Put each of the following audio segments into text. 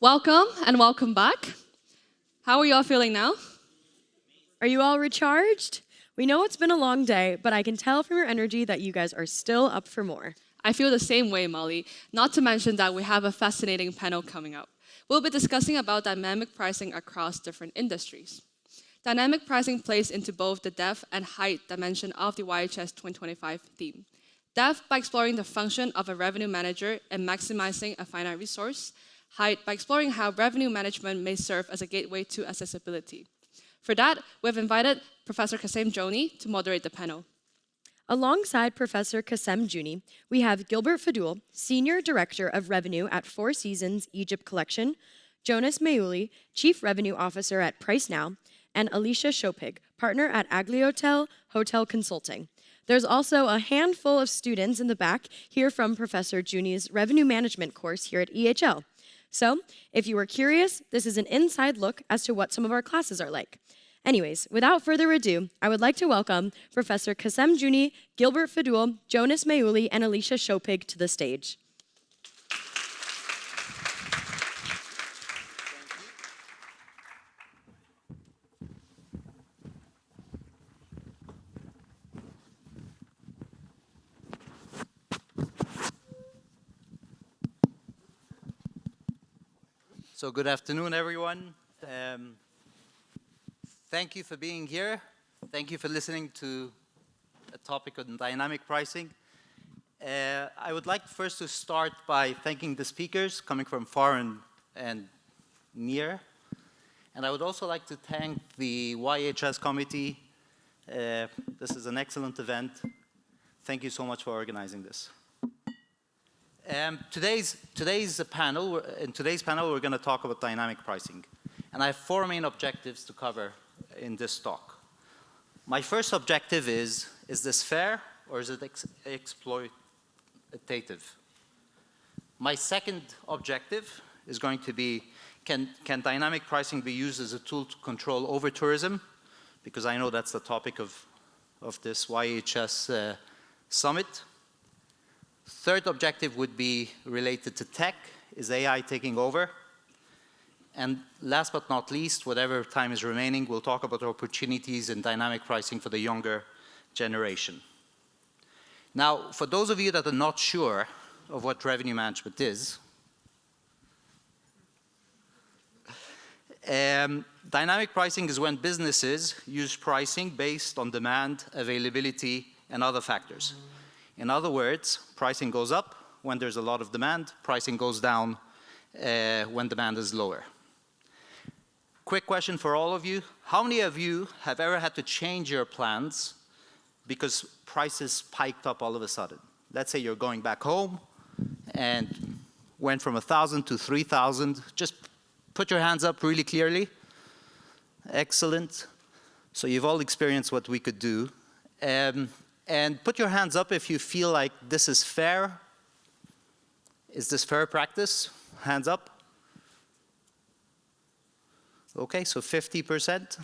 Welcome and welcome back. How are you all feeling now? Are you all recharged? We know it's been a long day, but I can tell from your energy that you guys are still up for more. I feel the same way, Molly. Not to mention that we have a fascinating panel coming up. We'll be discussing about dynamic pricing across different industries. Dynamic pricing plays into both the depth and height dimension of the YHS 2025 theme. Depth by exploring the function of a revenue manager and maximizing a finite resource. Height by exploring how revenue management may serve as a gateway to accessibility. For that, we've invited Professor Kasem Joni to moderate the panel. Alongside Professor Kasem Juni, we have Gilbert Fadul, Senior Director of Revenue at Four Seasons Egypt Collection, Jonas Mayouli, Chief Revenue Officer at Price Now, and Alicia Shopig, Partner at Agliotel Hotel Consulting. There's also a handful of students in the back here from Professor Juni's Revenue Management course here at EHL. So, if you were curious, this is an inside look as to what some of our classes are like. Anyways, without further ado, I would like to welcome Professor Kasem Juni, Gilbert Fadul, Jonas Mayouli, and Alicia Shopig to the stage. So good afternoon, everyone. Thank you for being here. Thank you for listening to a topic on dynamic pricing. I would like first to start by thanking the speakers coming from far and near. And I would also like to thank the YHS committee. This is an excellent event. Thank you so much for organizing this. In today's panel, we're going to talk about dynamic pricing. And I have four main objectives to cover in this talk. My first objective is this fair or is it exploitative? My second objective is going to be, can dynamic pricing be used as a tool to control over-tourism? Because I know that's the topic of this YHS summit. Third objective would be related to tech. Is AI taking over? And last but not least, whatever time is remaining, we'll talk about opportunities in dynamic pricing for the younger generation. Now, for those of you that are not sure of what revenue management is, dynamic pricing is when businesses use pricing based on demand, availability, and other factors. In other words, pricing goes up when there's a lot of demand, pricing goes down when demand is lower. Quick question for all of you. How many of you have ever had to change your plans because prices spiked up all of a sudden? Let's say you're going back home and went from 1,000 to 3,000. Just put your hands up really clearly. Excellent. So you've all experienced what we could do. And put your hands up if you feel like this is fair. Is this fair practice? Hands up. Okay, so 50%.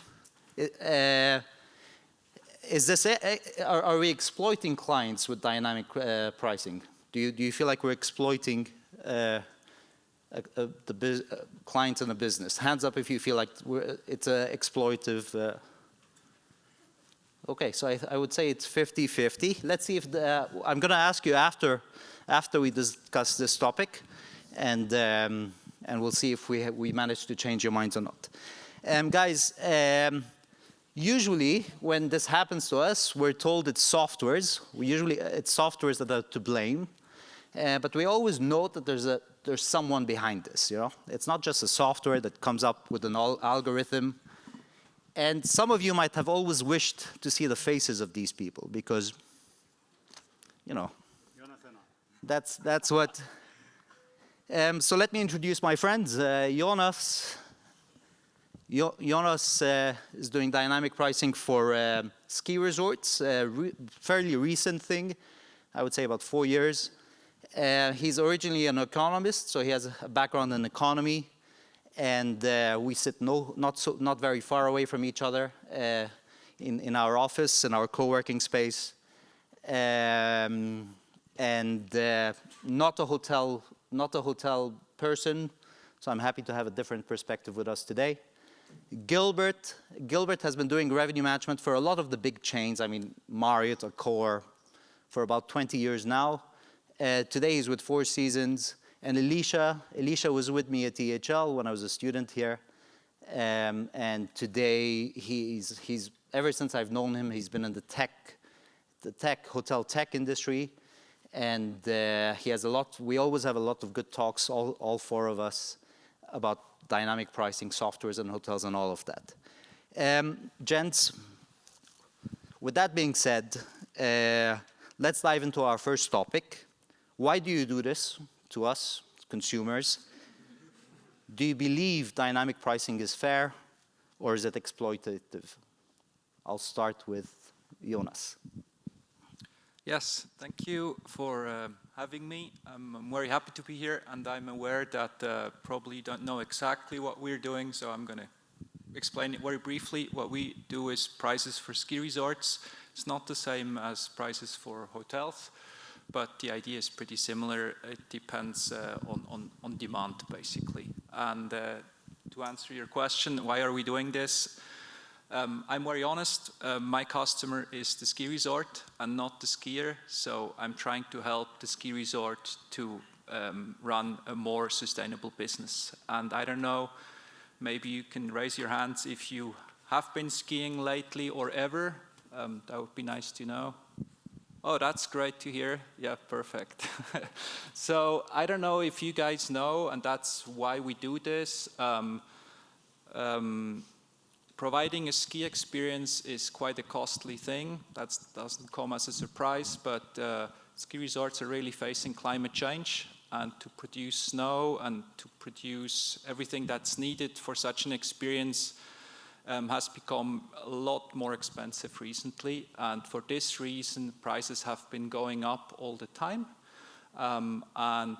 Is this are we exploiting clients with dynamic pricing? Do you feel like we're exploiting clients in a business? Hands up if you feel like it's exploitive. Okay, so I would say it's 50-50. Let's see if I'm going to ask you after we discuss this topic, and we'll see if we manage to change your minds or not. Guys, usually when this happens to us, we're told it's softwares. It's softwares that are to blame, but we always note that there's someone behind this. You know, it's not just a software that comes up with an algorithm. And some of you might have always wished to see the faces of these people because, you know, that's what. So let me introduce my friends. Jonas is doing dynamic pricing for ski resorts, fairly recent thing, I would say about 4 years. He's originally an economist, so he has a background in economy. And we sit not very far away from each other in our office, in our co-working space, and not a hotel person, So I'm happy to have a different perspective with us today. Gilbert has been doing revenue management for a lot of the big chains. I mean, Marriott, Accor, for about 20 years now. Today he's with Four Seasons. And Elisha was with me at EHL when I was a student here. And today he's ever since I've known him, he's been in the hotel tech industry. And he has we always have a lot of good talks, all four of us, about dynamic pricing, softwares and hotels and all of that. Gents, with that being said, let's dive into our first topic. Why do you do this to us, consumers? Do you believe dynamic pricing is fair, or is it exploitative? I'll start with Jonas. Yes, thank you for having me. I'm very happy to be here, and I'm aware that probably don't know exactly what we're doing, so I'm going to explain it very briefly. What we do is prices for ski resorts. It's not the same as prices for hotels, but the idea is pretty similar. It depends on demand, basically. And to answer your question, why are we doing this? I'm very honest, my customer is the ski resort and not the skier, so I'm trying to help the ski resort to run a more sustainable business. And I don't know, maybe you can raise your hands if you have been skiing lately or ever. That would be nice to know. Oh, that's great to hear. Yeah, perfect. So I don't know if you guys know, and that's why we do this. Providing a ski experience is quite a costly thing. That doesn't come as a surprise, but ski resorts are really facing climate change, and to produce snow and to produce everything that's needed for such an experience has become a lot more expensive recently. And for this reason, prices have been going up all the time. And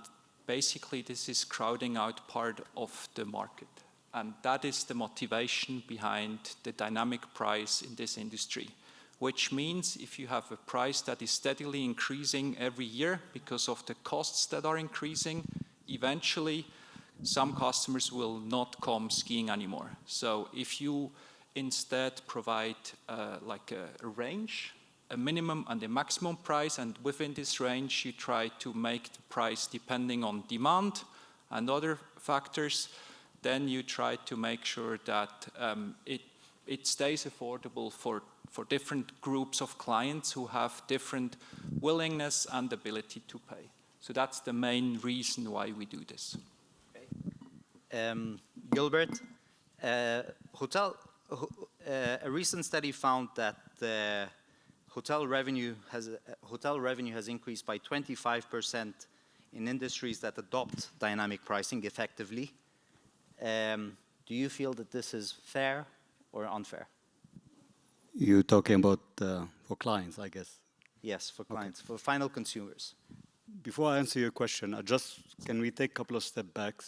basically, this is crowding out part of the market. And that is the motivation behind the dynamic price in this industry, which means if you have a price that is steadily increasing every year because of the costs that are increasing, eventually some customers will not come skiing anymore. So if you instead provide like a range, a minimum and a maximum price, and within this range you try to make the price depending on demand and other factors, then you try to make sure that it stays affordable for different groups of clients who have different willingness and ability to pay. So that's the main reason why we do this. Gilbert, a recent study found that hotel revenue has increased by 25% in industries that adopt dynamic pricing effectively. Do you feel that this is fair or unfair? You're talking about for clients, I guess. Yes, for clients, for final consumers. Before I answer your question, can we take a couple of steps back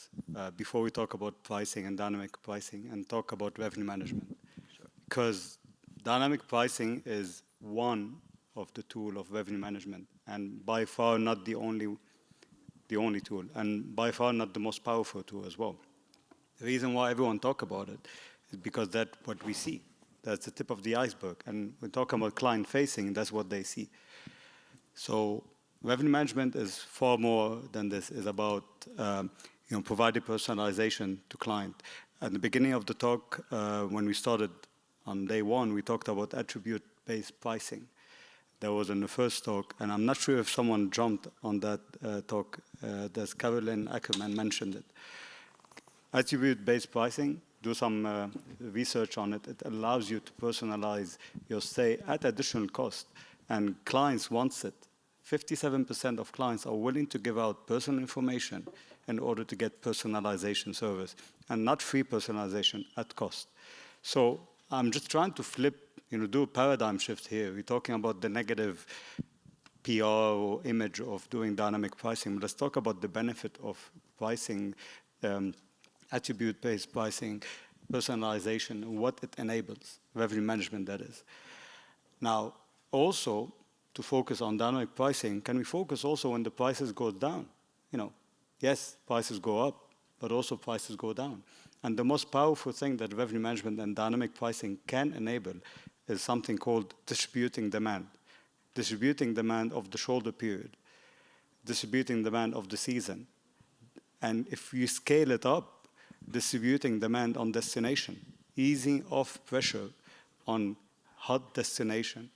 before we talk about pricing and dynamic pricing and talk about revenue management? Sure. Because dynamic pricing is one of the tool of revenue management, and by far not the only tool, and by far not the most powerful tool as well. The reason why everyone talk about it is because that's what we see. That's the tip of the iceberg. And we're talking about client facing, that's what they see. So revenue management is far more than this. It's about providing personalization to client. At the beginning of the talk, when we started on day one, we talked about attribute-based pricing. That was in the first talk, and I'm not sure if someone jumped on that talk. There's Carolyn Ackerman mentioned it. Attribute-based pricing, do some research on it. It allows you to personalize your stay at additional cost, and clients want it. 57% of clients are willing to give out personal information in order to get personalization service, and not free personalization at cost. So I'm just trying to do a paradigm shift here. We're talking about the negative PR or image of doing dynamic pricing. But let's talk about the benefit of pricing, attribute-based pricing, personalization, what it enables, revenue management that is. Now, also, to focus on dynamic pricing, can we focus also when the prices go down? Yes, prices go up, but also prices go down. And the most powerful thing that revenue management and dynamic pricing can enable is something called distributing demand. Distributing demand of the shoulder period, distributing demand of the season. And if you scale it up, distributing demand on destination, easing off pressure on hot destination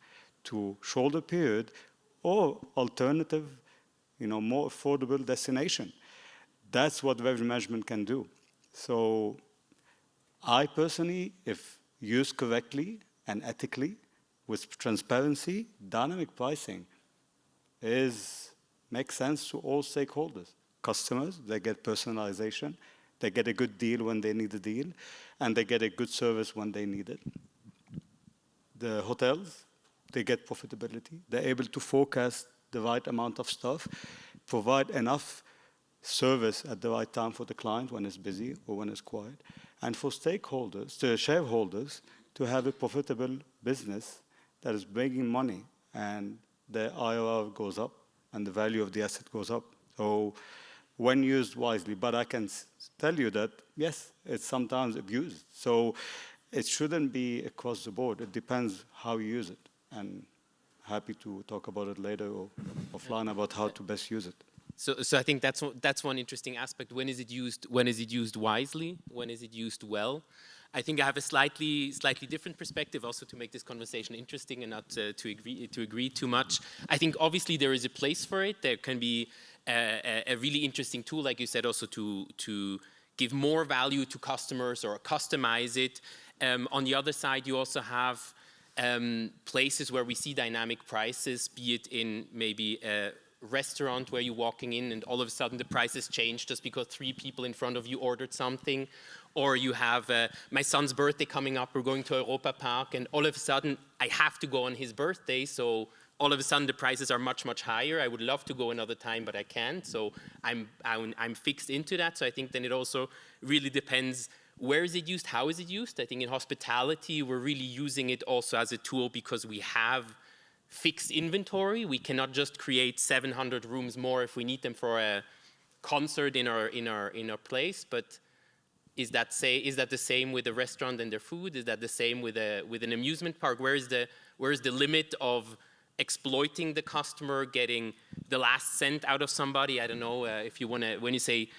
to shoulder period or alternative, more affordable destination. That's what revenue management can do. So I personally, if used correctly and ethically, with transparency, dynamic pricing makes sense to all stakeholders. Customers, they get personalization, they get a good deal when they need a deal, and they get a good service when they need it. The hotels, they get profitability. They're able to forecast the right amount of stuff, provide enough service at the right time for the client when it's busy or when it's quiet, and for stakeholders, the shareholders, to have a profitable business that is bringing money and the IRR goes up and the value of the asset goes up. So when used wisely, but I can tell you that, yes, it's sometimes abused. So it shouldn't be across the board. It depends how you use it. And happy to talk about it later or offline about how to best use it. So I think that's one interesting aspect. When is it used? When is it used wisely? When is it used well? I think I have a slightly different perspective, also to make this conversation interesting and not to agree too much. I think obviously there is a place for it. There can be a really interesting tool, like you said, also to give more value to customers or customize it. On the other side, you also have places where we see dynamic prices, be it in maybe a restaurant where you're walking in and all of a sudden the prices change just because 3 people in front of you ordered something. Or you have my son's birthday coming up, we're going to Europa Park, and all of a sudden I have to go on his birthday, so all of a sudden the prices are much, much higher. I would love to go another time, but I can't, so I'm fixed into that. So I think then it also really depends, where is it used, how is it used? I think in hospitality, we're really using it also as a tool because we have fixed inventory. We cannot just create 700 rooms more if we need them for a concert in our place, but is that the same with a restaurant and their food? Is that the same with an amusement park? Where is the limit of exploiting the customer, getting the last cent out of somebody? I don't know if you want to, when you say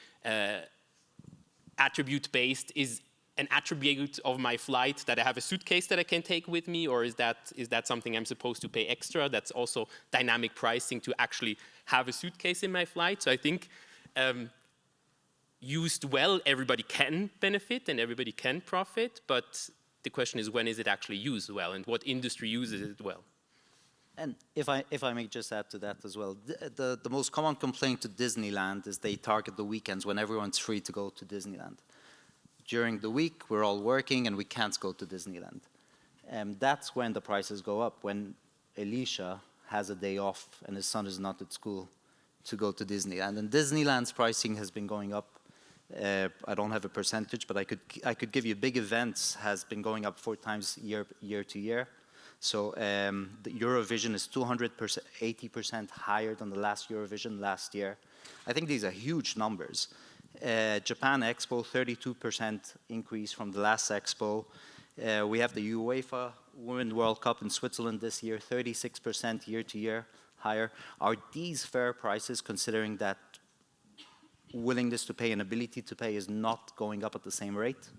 attribute-based, is an attribute of my flight that I have a suitcase that I can take with me, or is that something I'm supposed to pay extra? That's also dynamic pricing to actually have a suitcase in my flight. So I think used well, everybody can benefit and everybody can profit, but the question is, when is it actually used well and what industry uses it well? And if I may just add to that as well, the most common complaint to Disneyland is they target the weekends when everyone's free to go to Disneyland. During the week, we're all working and we can't go to Disneyland. And that's when the prices go up, when Elisha has a day off and his son is not at school to go to Disneyland. And Disneyland's pricing has been going up. I don't have a percentage, but I could give you big events has been going up 4 times year to year. So the Eurovision is 280% higher than the last Eurovision last year. I think these are huge numbers. Japan Expo, 32% increase from the last Expo. We have the UEFA Women's World Cup in Switzerland this year, 36% year to year higher. Are these fair prices, considering that willingness to pay and ability to pay is not going up at the same rate?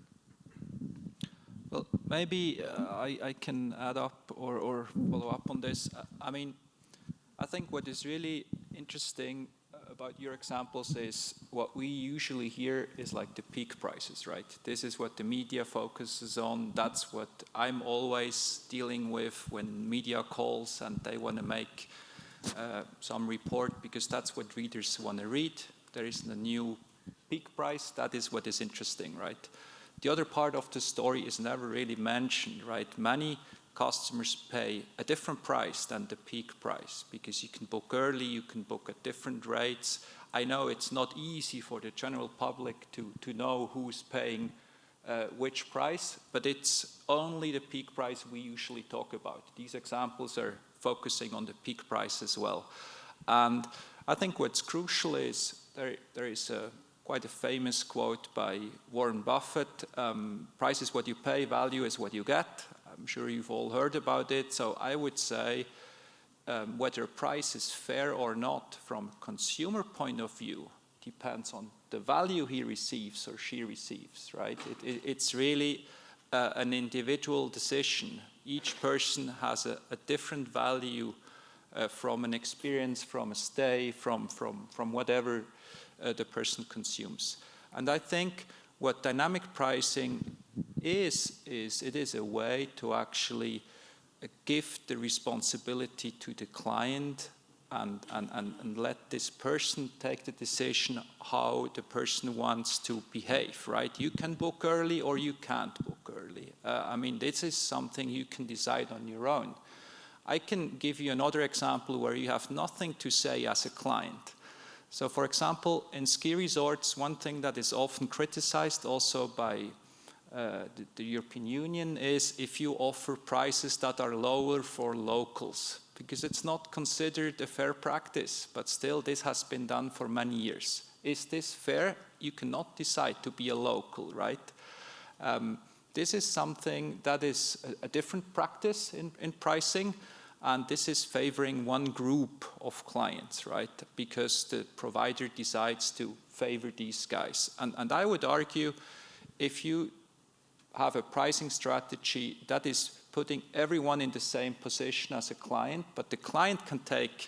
Well, maybe I can add up or follow up on this. I mean, I think what is really interesting about your examples is what we usually hear is like the peak prices, right? This is what the media focuses on. That's what I'm always dealing with when media calls and they want to make some report, because that's what readers want to read. There is a new peak price. That is what is interesting, right? The other part of the story is never really mentioned, right? Many customers pay a different price than the peak price because you can book early, you can book at different rates. I know it's not easy for the general public to know who's paying which price, but it's only the peak price we usually talk about. These examples are focusing on the peak price as well. And I think what's crucial is there is quite a famous quote by Warren Buffett, price is what you pay, value is what you get. I'm sure you've all heard about it. So I would say whether a price is fair or not from a consumer point of view depends on the value he receives or she receives, right? It's really an individual decision. Each person has a different value from an experience, from a stay, from whatever the person consumes. And I think what dynamic pricing is it is a way to actually give the responsibility to the client and let this person take the decision how the person wants to behave, right? You can book early or you can't book early. I mean, this is something you can decide on your own. I can give you another example where you have nothing to say as a client. So for example, in ski resorts, one thing that is often criticized also by the European Union is if you offer prices that are lower for locals, because it's not considered a fair practice, but still this has been done for many years. Is this fair? You cannot decide to be a local, right? This is something that is a different practice in pricing, and this is favoring one group of clients, right? Because the provider decides to favor these guys. And I would argue if you have a pricing strategy that is putting everyone in the same position as a client, but the client can take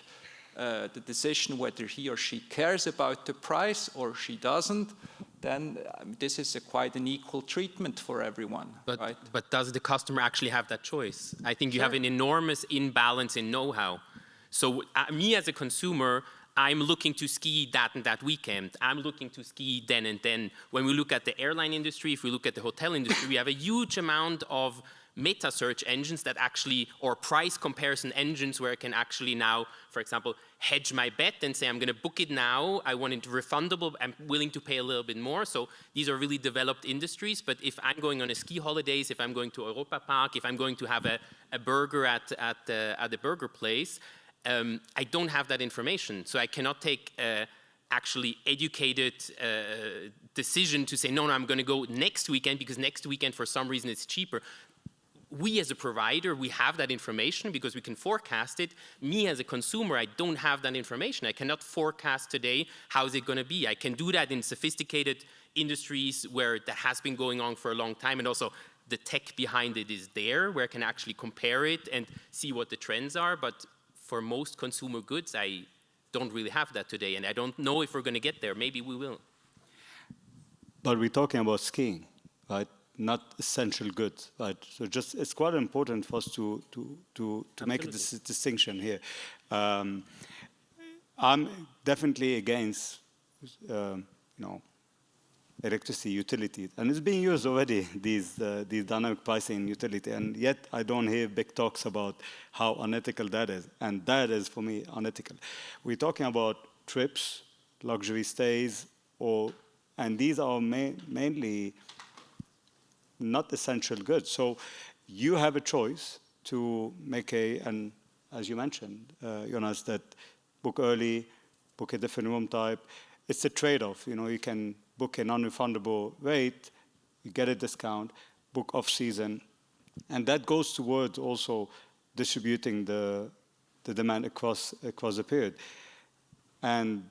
the decision whether he or she cares about the price or she doesn't, then this is quite an equal treatment for everyone, right? But does the customer actually have that choice? I think you Sure. have an enormous imbalance in know-how. So me as a consumer, I'm looking to ski that and that weekend. I'm looking to ski then and then. When we look at the airline industry, if we look at the hotel industry, we have a huge amount of meta search engines that actually, or price comparison engines where I can actually now, for example, hedge my bet and say, I'm going to book it now. I want it refundable. I'm willing to pay a little bit more. So these are really developed industries. But if I'm going on a ski holidays, if I'm going to Europa Park, if I'm going to have a burger at the burger place, I don't have that information. So I cannot take actually educated decision to say, no, I'm going to go next weekend because next weekend for some reason it's cheaper. We as a provider, we have that information because we can forecast it. Me as a consumer, I don't have that information. I cannot forecast today how is it going to be. I can do that in sophisticated industries where that has been going on for a long time, and also the tech behind it is there where I can actually compare it and see what the trends are. But for most consumer goods, I don't really have that today, and I don't know if we're going to get there. Maybe we will. But we're talking about skiing, right? Not essential goods, right? So just it's quite important for us to make a distinction here. I'm definitely against electricity utilities, and it's being used already, these dynamic pricing utility, and yet I don't hear big talks about how unethical that is, and that is for me unethical. We're talking about trips, luxury stays, and these are mainly not essential goods. So you have a choice to make and as you mentioned, Jonas, that book early, book a different room type. It's a trade-off. You can book a non-refundable rate, you get a discount, book off-season, and that goes towards also distributing the demand across the period. And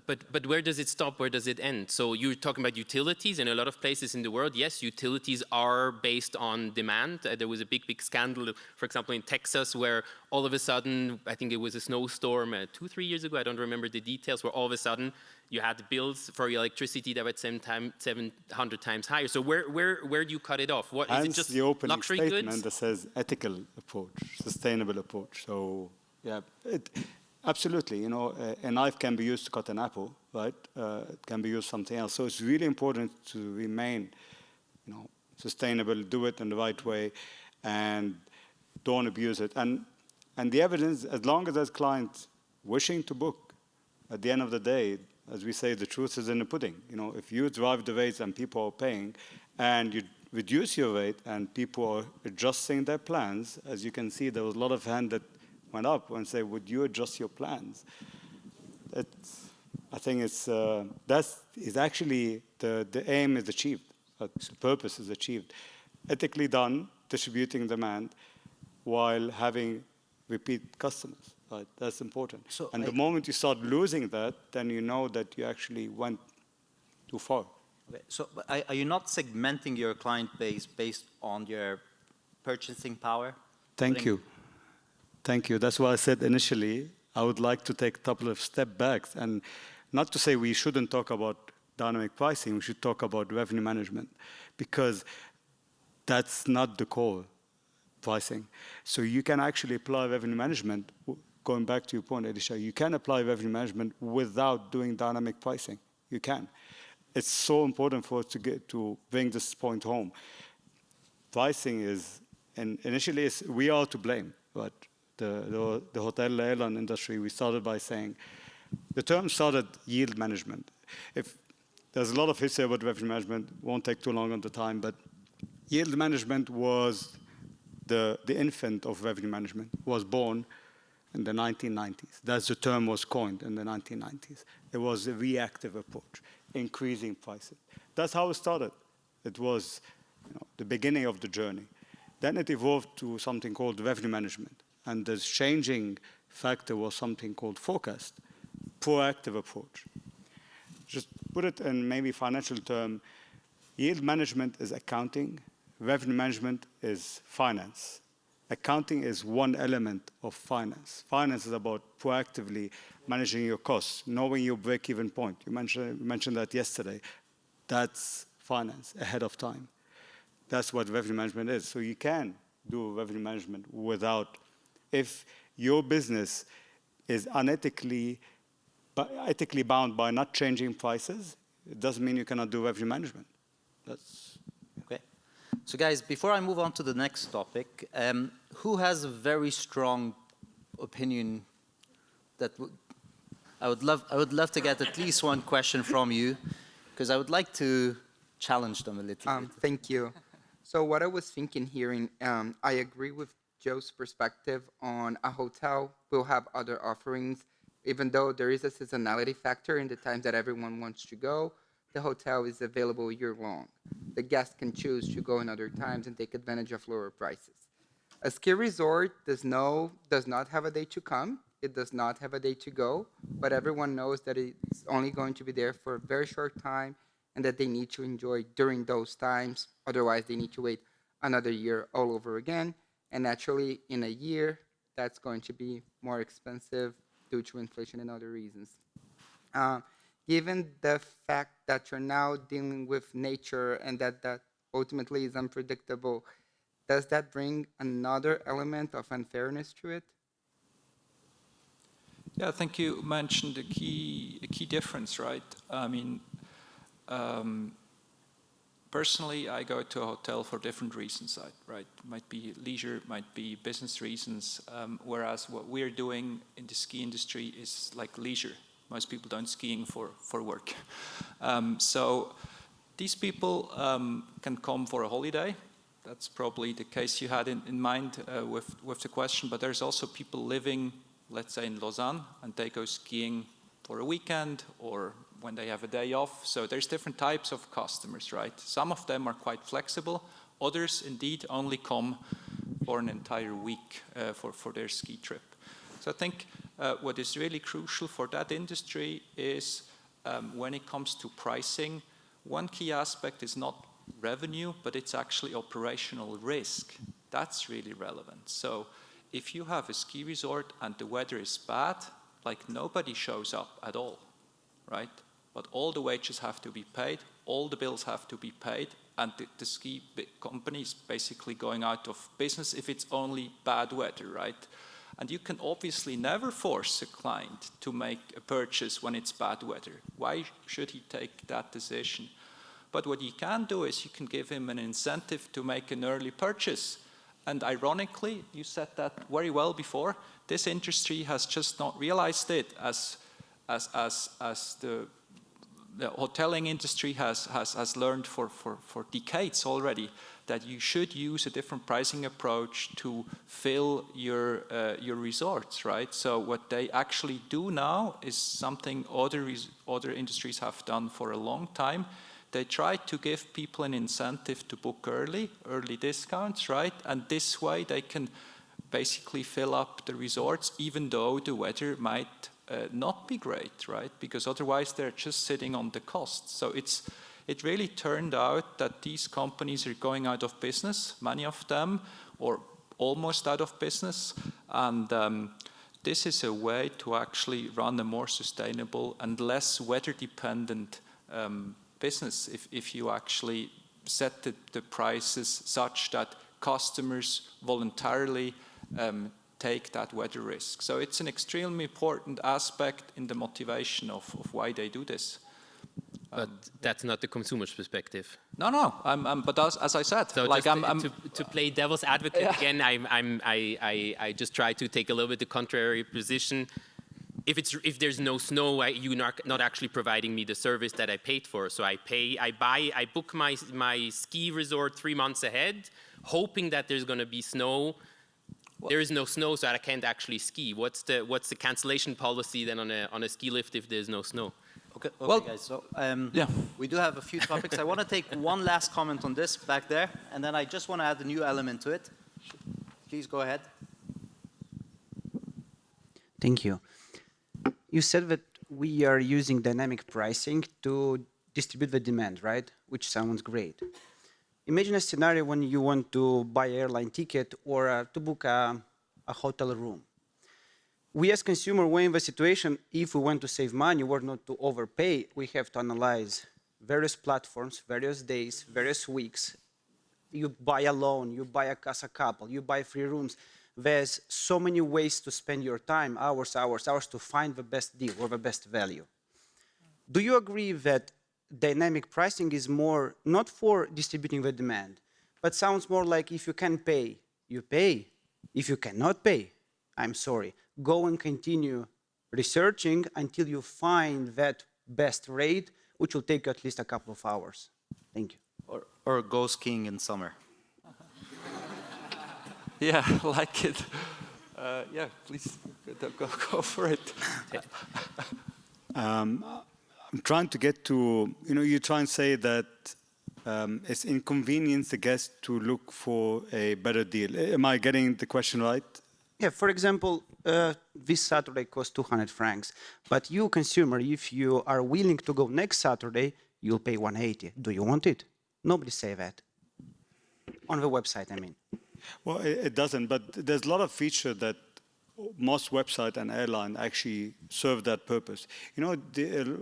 But where does it stop? Where does it end? So you're talking about utilities. In a lot of places in the world, yes, utilities are based on demand. There was a big scandal, for example, in Texas, where all of a sudden, I think it was a snowstorm 2-3 years ago, I don't remember the details, where all of a sudden you had bills for your electricity that were 700 times higher. So where do you cut it off? What is it, just the opening luxury statement goods? that says ethical approach, sustainable approach. So yeah, absolutely. A knife can be used to cut an apple, right? It can be used something else. So it's really important to remain, sustainable, do it in the right way, and don't abuse it. And the evidence, as long as there's clients wishing to book, at the end of the day, as we say, the truth is in the pudding. If you drive the rates and people are paying, and you reduce your rate and people are adjusting their plans, as you can see, there was a lot of hand that went up and say, would you adjust your plans? I think it's that is actually the aim is achieved, the purpose is achieved. Ethically done, distributing demand while having repeat customers. Right? That's important. So and the moment you start losing that, then you know that you actually went too far. Okay, so are you not segmenting your client base based on your purchasing power? Thank you. Thank you. That's why I said initially, I would like to take a couple of step backs, and not to say we shouldn't talk about dynamic pricing, we should talk about revenue management, because that's not the core pricing. So you can actually apply revenue management, going back to your point, Elisha, you can apply revenue management without doing dynamic pricing. You can. It's so important for us to bring this point home. Pricing is, and initially we are to blame, but the hotel airline industry, we started by saying, the term started yield management. If there's a lot of history about revenue management, won't take too long on the time, but yield management was the infant of revenue management, was born in the 1990s. That's the term was coined in the 1990s. It was a reactive approach, increasing prices. That's how it started. It was the beginning of the journey. Then it evolved to something called revenue management. And the changing factor was something called forecast, proactive approach. Just put it in maybe financial term, yield management is accounting, revenue management is finance. Accounting is one element of finance. Finance is about proactively managing your costs, knowing your break-even point. You mentioned that yesterday. That's finance ahead of time. That's what revenue management is. So you can do revenue management without, if your business is ethically bound by not changing prices, it doesn't mean you cannot do revenue management. That's okay. So guys, before I move on to the next topic, who has a very strong opinion that I would love to get at least one question from you, because I would like to challenge them a little bit. Thank you. So what I was thinking here, I agree with Joe's perspective on a hotel will have other offerings, even though there is a seasonality factor in the times that everyone wants to go. The hotel is available year-long. The guest can choose to go in other times and take advantage of lower prices. A ski resort does not have a day to come. It does not have a day to go, but everyone knows that it's only going to be there for a very short time and that they need to enjoy during those times. Otherwise, they need to wait another year all over again. And naturally, in a year, that's going to be more expensive due to inflation and other reasons. Given the fact that you're now dealing with nature and that ultimately is unpredictable, does that bring another element of unfairness to it? Yeah, I think you mentioned a key difference, right? I mean, personally, I go to a hotel for different reasons, right? Might be leisure, might be business reasons, whereas what we're doing in the ski industry is like leisure. Most people don't skiing for work. So these people can come for a holiday. That's probably the case you had in mind with the question, but there's also people living, let's say in Lausanne, and they go skiing for a weekend or when they have a day off. So there's different types of customers, right? Some of them are quite flexible. Others indeed only come for an entire week for their ski trip. So I think what is really crucial for that industry is when it comes to pricing, one key aspect is not revenue, but it's actually operational risk. That's really relevant. So if you have a ski resort and the weather is bad, like nobody shows up at all, right? But all the wages have to be paid, all the bills have to be paid, and the ski company is basically going out of business if it's only bad weather, right? And you can obviously never force a client to make a purchase when it's bad weather. Why should he take that decision? But what you can do is you can give him an incentive to make an early purchase. And ironically, you said that very well before, this industry has just not realized it as the the hoteling industry has learned for decades already that you should use a different pricing approach to fill your resorts, right? So what they actually do now is something other industries have done for a long time. They try to give people an incentive to book early discounts, right? And this way they can basically fill up the resorts, even though the weather might not be great, right? Because otherwise they're just sitting on the costs. So it really turned out that these companies are going out of business, many of them, or almost out of business. And this is a way to actually run a more sustainable and less weather-dependent business if you actually set the prices such that customers voluntarily take that weather risk. So it's an extremely important aspect in the motivation of why they do this. But that's not the consumer's perspective. No. But as I said, so like to play devil's advocate again, I just try to take a little bit the contrary position. If there's no snow, you're not actually providing me the service that I paid for. So I book my ski resort 3 months ahead, hoping that there's going to be snow. There is no snow, so I can't actually ski. What's the cancellation policy then on a ski lift if there's no snow? Okay, Well, guys, so we do have a few topics. I want to take one last comment on this back there, and then I just want to add a new element to it. Please go ahead. Thank you. You said that we are using dynamic pricing to distribute the demand, right? Which sounds great. Imagine a scenario when you want to buy an airline ticket or to book a hotel room. We as consumer, we're in the situation, if we want to save money or not to overpay, we have to analyze various platforms, various days, various weeks. You buy alone, you buy as a couple, you buy 3 rooms. There's so many ways to spend your time, hours to find the best deal or the best value. Do you agree that dynamic pricing is more not for distributing the demand, but sounds more like if you can pay, you pay. If you cannot pay, I'm sorry. Go and continue researching until you find that best rate, which will take you at least a couple of hours. Thank you. Or go skiing in summer. Yeah, like it. Yeah, please go for it. I'm trying to get to, you try and say that it's inconvenience the guest to look for a better deal. Am I getting the question right? Yeah, for example, this Saturday costs 200 francs, but you, consumer, if you are willing to go next Saturday, you'll pay 180. Do you want it? Nobody say that. On the website, I mean. Well, it doesn't, but there's a lot of features that most websites and airlines actually serve that purpose.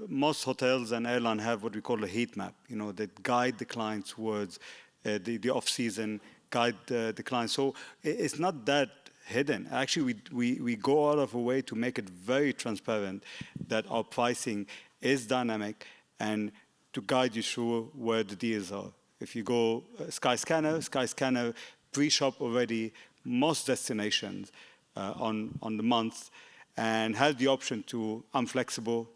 Most hotels and airlines have what we call a heat map, that guide the client towards the off-season, guide the client. So it's not that hidden. Actually, we go out of a way to make it very transparent that our pricing is dynamic and to guide you through where the deals are. If you go Skyscanner pre-shop already most destinations on the month and has the option to, I'm flexible,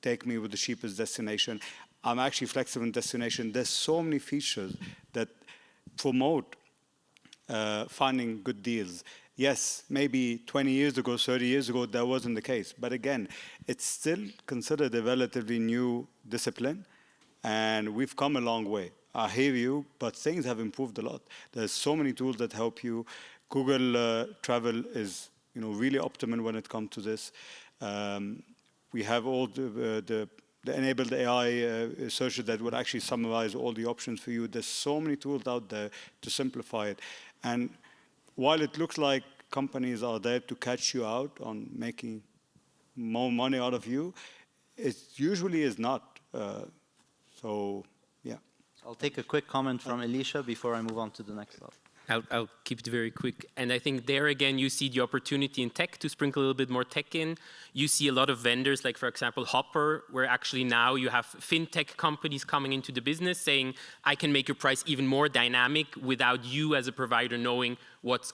take me with the cheapest destination. I'm actually flexible in destination. There's so many features that promote finding good deals. Yes, maybe 20 years ago, 30 years ago, that wasn't the case. But again, it's still considered a relatively new discipline, and we've come a long way. I hear you, but things have improved a lot. There's so many tools that help you. Google Travel is really optimal when it comes to this. We have all the enabled AI searches that would actually summarize all the options for you. There's so many tools out there to simplify it. And while it looks like companies are there to catch you out on making more money out of you, it usually is not. So, yeah. I'll take a quick comment from Elisha before I move on to the next slide. I'll keep it very quick. And I think there again, you see the opportunity in tech to sprinkle a little bit more tech in. You see a lot of vendors, like for example, Hopper, where actually now you have fintech companies coming into the business saying, I can make your price even more dynamic without you as a provider knowing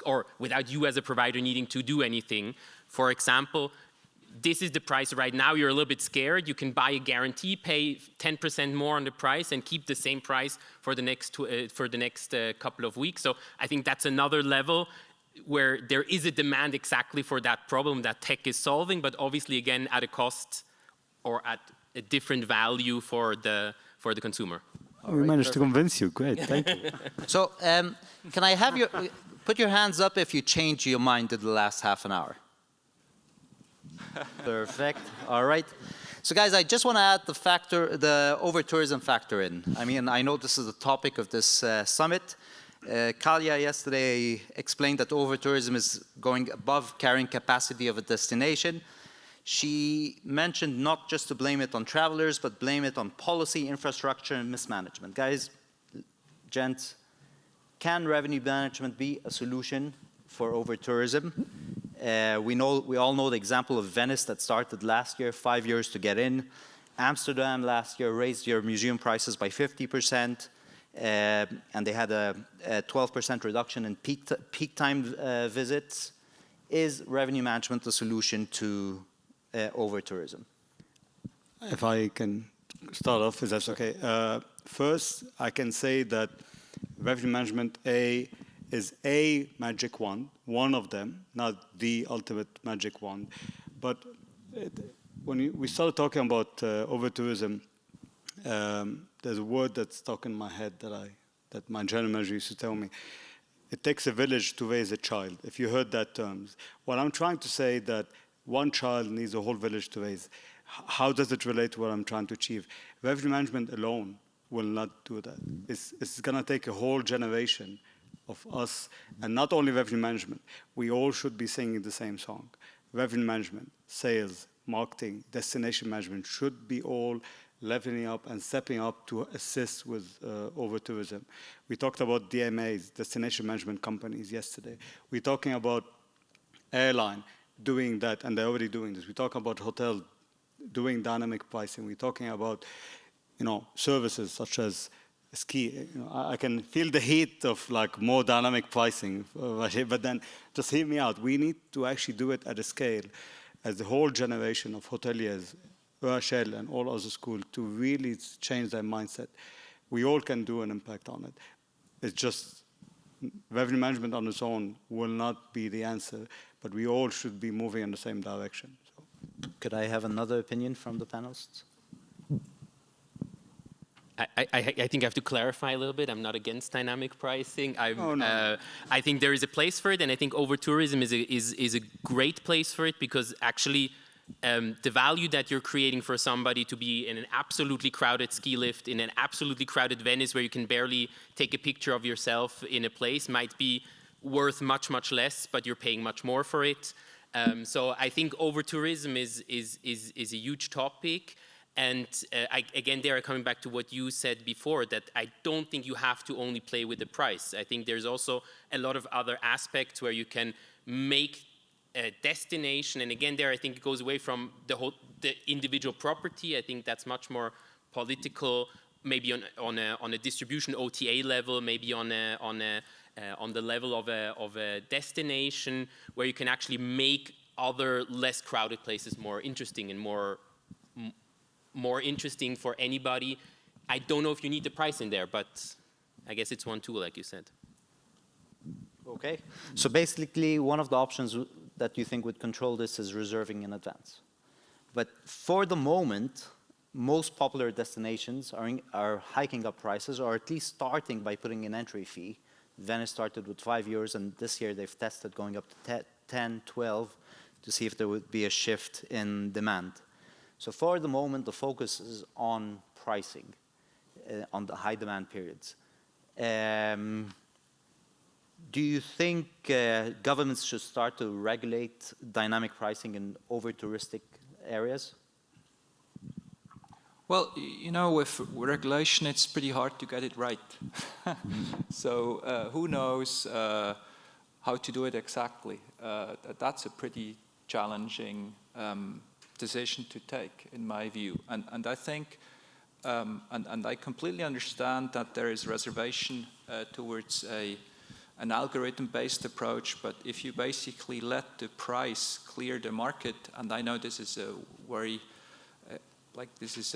or without you as a provider needing to do anything. For example, this is the price right now, you're a little bit scared, you can buy a guarantee, pay 10% more on the price and keep the same price for the next, couple of weeks. So I think that's another level where there is a demand exactly for that problem that tech is solving, but obviously again at a cost or at a different value for the consumer. Oh, we managed to convince you. Great, thank you. So can I have put your hands up if you changed your mind in the last half an hour? Perfect. All right. So guys, I just want to add the over-tourism factor in. I mean, I know this is the topic of this summit. Kalia yesterday explained that over-tourism is going above carrying capacity of a destination. She mentioned not just to blame it on travelers, but blame it on policy, infrastructure, and mismanagement. Guys, gents, can revenue management be a solution for over-tourism? We all know the example of Venice that started last year, 5 years to get in. Amsterdam last year raised your museum prices by 50%, and they had a 12% reduction in peak time visits. Is revenue management the solution to over-tourism? If I can start off, is that okay? First, I can say that revenue management is a magic wand, one of them, not the ultimate magic wand. But when we started talking about over-tourism, there's a word that's stuck in my head that my general manager used to tell me. It takes a village to raise a child, if you heard that term. What I'm trying to say that one child needs a whole village to raise. How does it relate to what I'm trying to achieve? Revenue management alone will not do that. It's going to take a whole generation of us, and not only revenue management. We all should be singing the same song. Revenue management, sales, marketing, destination management should be all leveling up and stepping up to assist with over-tourism. We talked about DMAs, destination management companies, yesterday. We're talking about airline doing that, and they're already doing this. We talk about hotel doing dynamic pricing. We're talking about, services such as ski. I can feel the heat of like more dynamic pricing, but then just hear me out. We need to actually do it at a scale as the whole generation of hoteliers, Rachel and all other schools, to really change their mindset. We all can do an impact on it. It's just revenue management on its own will not be the answer, but we all should be moving in the same direction. So. Could I have another opinion from the panelists? I think I have to clarify a little bit. I'm not against dynamic pricing. No. I think there is a place for it, and I think over-tourism is a great place for it, because actually the value that you're creating for somebody to be in an absolutely crowded ski lift, in an absolutely crowded Venice where you can barely take a picture of yourself in a place might be worth much, much less, but you're paying much more for it. So I think over-tourism is a huge topic. And again, there coming back to what you said before, that I don't think you have to only play with the price. I think there's also a lot of other aspects where you can make a destination. And again, there I think it goes away from the individual property. I think that's much more political, maybe on a distribution OTA level, maybe on the level of a destination where you can actually make other less crowded places more interesting and more interesting for anybody. I don't know if you need the price in there, but I guess it's one tool, like you said. Okay. So basically, one of the options that you think would control this is reserving in advance. But for the moment, most popular destinations are hiking up prices, or at least starting by putting an entry fee. Venice started with 5 euros, and this year they've tested going up to 10, 12 to see if there would be a shift in demand. So for the moment, the focus is on pricing, on the high demand periods. Do you think governments should start to regulate dynamic pricing in over-touristic areas? Well, with regulation, it's pretty hard to get it right. So who knows how to do it exactly? That's a pretty challenging decision to take, in my view. And I think, and I completely understand that there is reservation towards an algorithm-based approach, but if you basically let the price clear the market, and I know this is a very, this is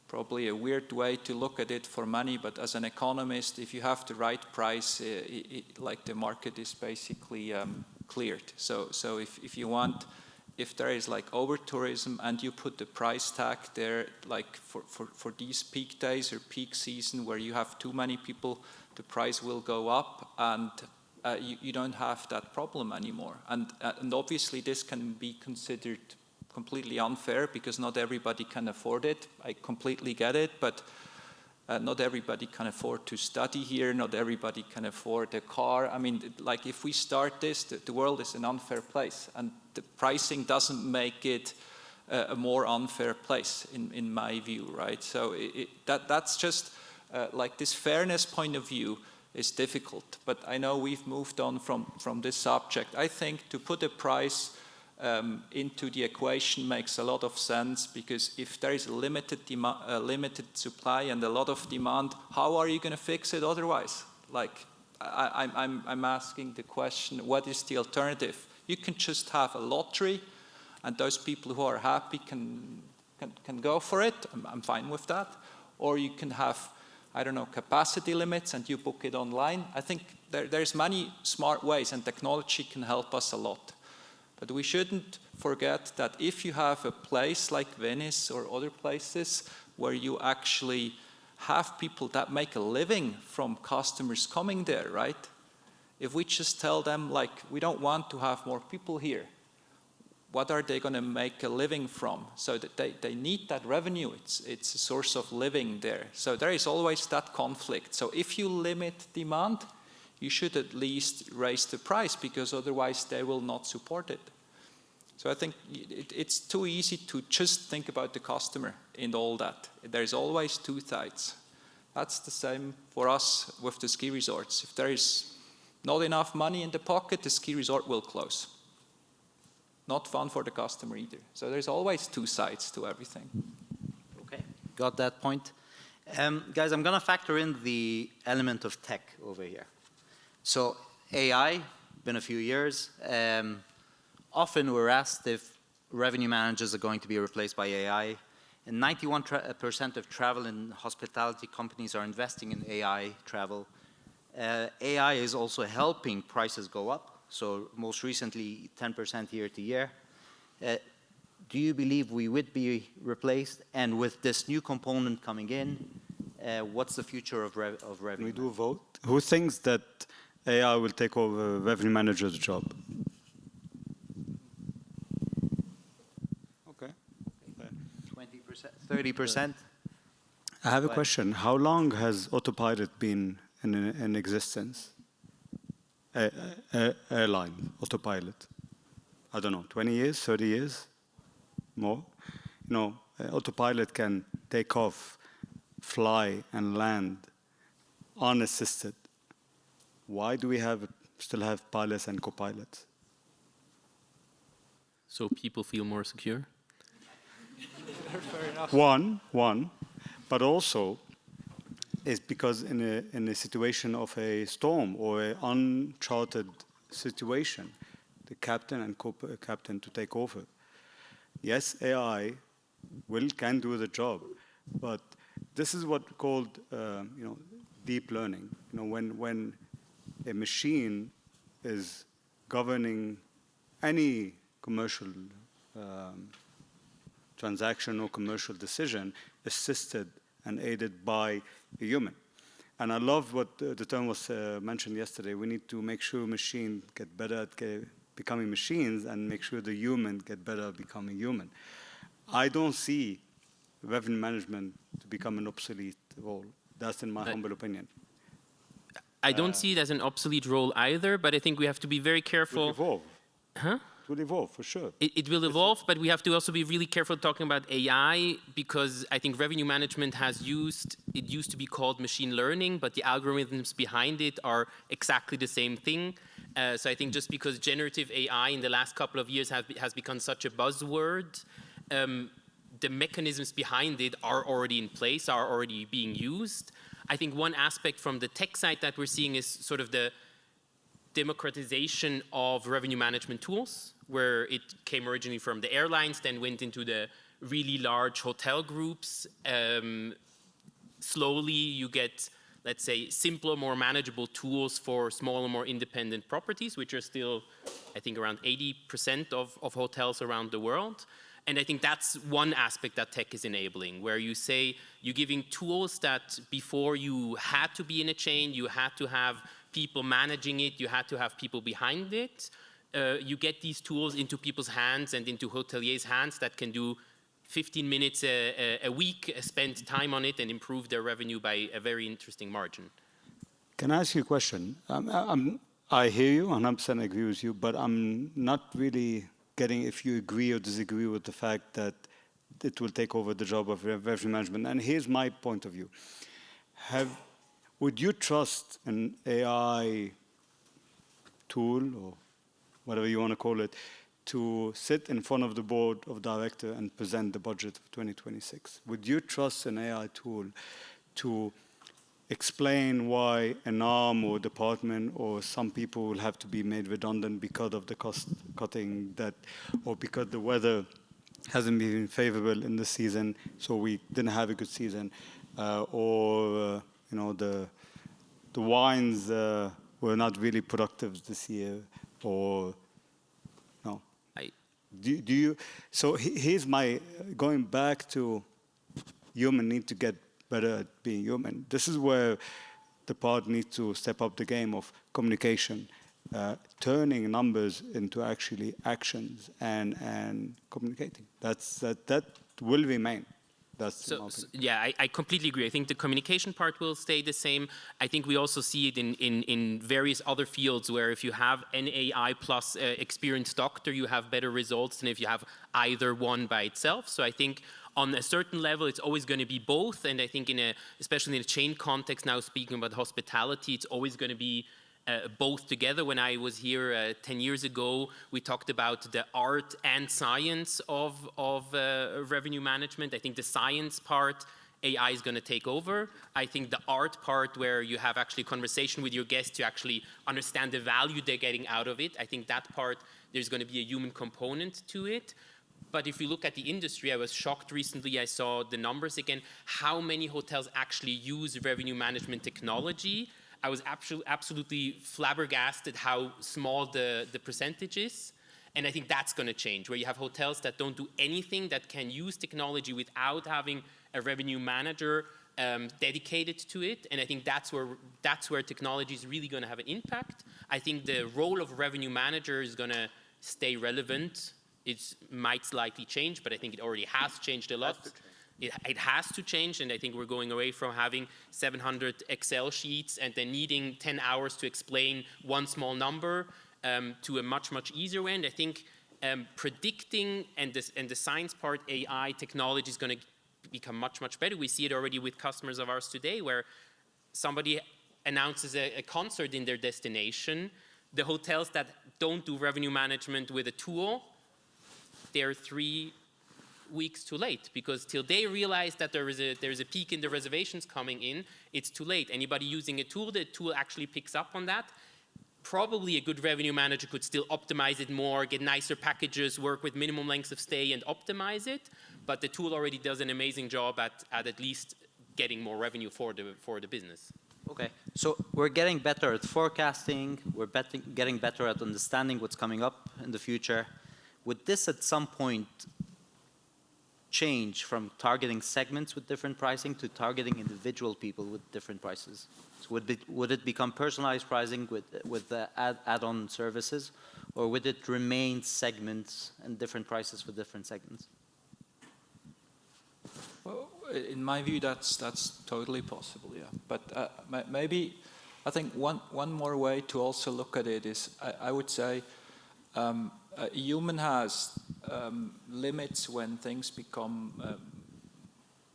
probably a weird way to look at it for money, but as an economist, if you have the right price, like the market is basically cleared. So if you want, if there is like over tourism and you put the price tag there, like for these peak days or peak season where you have too many people, the price will go up, and you don't have that problem anymore. And obviously this can be considered completely unfair because not everybody can afford it. I completely get it, but not everybody can afford to study here. Not everybody can afford a car. I mean, like if we start this, the world is an unfair place, and the pricing doesn't make it a more unfair place, in my view, right? So that's just like this fairness point of view is difficult. But I know we've moved on from this subject. I think to put a price into the equation makes a lot of sense, because if there is a limited supply and a lot of demand, how are you going to fix it otherwise? Like, I'm asking the question, what is the alternative? You can just have a lottery, and those people who are happy can go for it. I'm fine with that. Or you can have, I don't know, capacity limits, and you book it online. I think there's many smart ways, and technology can help us a lot. But we shouldn't forget that if you have a place like Venice or other places where you actually have people that make a living from customers coming there, right? If we just tell them, like, we don't want to have more people here, what are they going to make a living from? So that they need that revenue. It's a source of living there. So there is always that conflict. So if you limit demand, you should at least raise the price, because otherwise they will not support it. So I think it's too easy to just think about the customer in all that. There's always two sides. That's the same for us with the ski resorts. If there is not enough money in the pocket, the ski resort will close. Not fun for the customer either. So there's always two sides to everything. Okay, got that point. Guys, I'm going to factor in the element of tech over here. So AI, been a few years. Often we're asked if revenue managers are going to be replaced by AI. And 91% of travel and hospitality companies are investing in AI travel. AI is also helping prices go up. So most recently, 10% year to year. Do you believe we would be replaced? And with this new component coming in, what's the future of revenue? We do a vote. Who thinks that AI will take over revenue manager's job? Okay. 20%, 30%? I have a question. How long has autopilot been in existence? Airline, autopilot. I don't know, 20 years, 30 years, more? You know, autopilot can take off, fly, and land unassisted. Why do we still have pilots and co-pilots? So people feel more secure? Fair enough. One, but also is because in a situation of a storm or an uncharted situation, the captain and co-captain to take over. Yes, AI can do the job, but this is what called deep learning. You know, when a machine is governing any commercial transaction or commercial decision, assisted and aided by a human. And I love what the term was mentioned yesterday. We need to make sure machines get better at becoming machines and make sure the human get better at becoming human. I don't see revenue management to become an obsolete role. That's in my humble opinion. I don't see it as an obsolete role either, but I think we have to be very careful. It will evolve. Huh? It will evolve, for sure. It will evolve, but we have to also be really careful talking about AI, because I think revenue management it used to be called machine learning, but the algorithms behind it are exactly the same thing. So I think just because generative AI in the last couple of years has become such a buzzword, the mechanisms behind it are already in place, are already being used. I think one aspect from the tech side that we're seeing is sort of the democratization of revenue management tools, where it came originally from the airlines, then went into the really large hotel groups. Slowly you get, let's say, simpler, more manageable tools for smaller, more independent properties, which are still, I think, around 80% of hotels around the world. And I think that's one aspect that tech is enabling, where you say you're giving tools that before you had to be in a chain, you had to have people managing it, you had to have people behind it. You get these tools into people's hands and into hoteliers' hands that can do 15 minutes a week, spend time on it and improve their revenue by a very interesting margin. Can I ask you a question? I hear you, 100% agree with you, but I'm not really getting if you agree or disagree with the fact that it will take over the job of revenue management. And here's my point of view. Would you trust an AI tool, or whatever you want to call it, to sit in front of the board of directors and present the budget of 2026? Would you trust an AI tool to explain why an arm or department or some people will have to be made redundant because of the cost cutting or because the weather hasn't been favorable in the season, so we didn't have a good season, or the wines were not really productive this year, or no? Do you? So here's my going back to human need to get better at being human. This is where the part needs to step up the game of communication, turning numbers into actually actions and communicating. That will remain. Yeah, I completely agree. I think the communication part will stay the same. I think we also see it in various other fields where if you have an AI plus experienced doctor, you have better results than if you have either one by itself. So I think on a certain level, it's always going to be both. And I think especially in a chain context, now speaking about hospitality, it's always going to be both together. When I was here 10 years ago, we talked about the art and science of revenue management. I think the science part, AI is going to take over. I think the art part, where you have actually conversation with your guests to actually understand the value they're getting out of it, I think that part, there's going to be a human component to it. But if you look at the industry, I was shocked recently, I saw the numbers again, how many hotels actually use revenue management technology. I was absolutely flabbergasted how small the percentage is. And I think that's going to change, where you have hotels that don't do anything, that can use technology without having a revenue manager dedicated to it. And I think that's where technology is really going to have an impact. I think the role of revenue manager is going to stay relevant. It might slightly change, but I think it already has changed a lot. It has to change, and I think we're going away from having 700 Excel sheets and then needing 10 hours to explain one small number to a much, much easier way. And I think predicting and the science part, AI technology is going to become much, much better. We see it already with customers of ours today, where somebody announces a concert in their destination. The hotels that don't do revenue management with a tool, they're 3 weeks too late, because till they realize that there is a peak in the reservations coming in, it's too late. Anybody using a tool, the tool actually picks up on that. Probably a good revenue manager could still optimize it more, get nicer packages, work with minimum lengths of stay and optimize it. But the tool already does an amazing job at least getting more revenue for the business. Okay, so we're getting better at forecasting, getting better at understanding what's coming up in the future. Would this at some point change from targeting segments with different pricing to targeting individual people with different prices? So would it become personalized pricing with the add-on services, or would it remain segments and different prices for different segments? Well, in my view, that's totally possible, yeah. But maybe I think one more way to also look at it is I would say a human has limits when things become